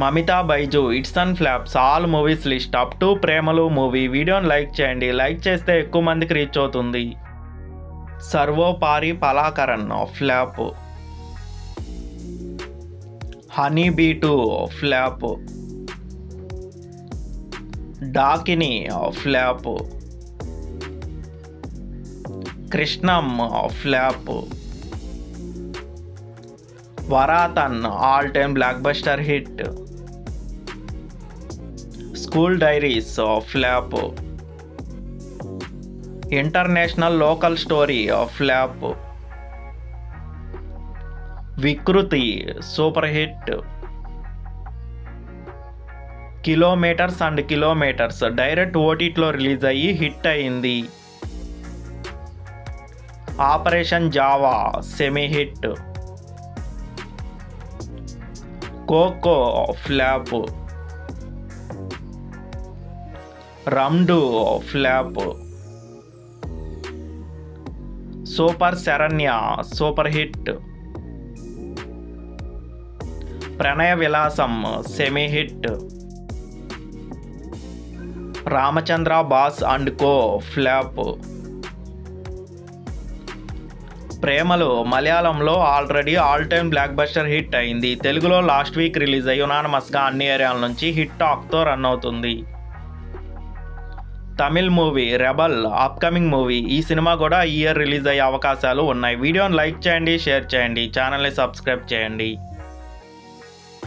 Mamitha Baiju hits and flops all movies list up to Premalu movie. వీడియోని like చేయండి, like చేస్తే ఎక్కువ మందికి రీచ్ అవుతుంది. Sarvopari Palakkaran flop. Honey bee 2 flop. Dakini flop. Krishnam flop. Varathan all time blockbuster hit. School diaries flop. International local story flop. Vikruthi super hit. Kilometres and kilometres direct ఓటీటీలో release అయ్యి hit అయింది. Operation Java semi hit. Kho Kho flop. Randu flop. Super Sharanya super hit. Pranaya Vilasam semi hit. Ramachandra boss and co flop. ప్రేమలు మలయాళంలో already all time blockbuster hit అయింది. తెలుగులో last week release అయ్యి యునానిమస్గా అన్ని ఏరియాల నుంచి హిట్ టాక్తో రన్ అవుతుంది. Tamil movie rebel upcoming movie. ఈ cinema కూడా ఈ ఇయర్ రిలీజ్ అయ్యే అవకాశాలు ఉన్నాయి. వీడియోని లైక్ చేయండి, షేర్ చేయండి, ఛానల్ని సబ్స్క్రైబ్ చేయండి.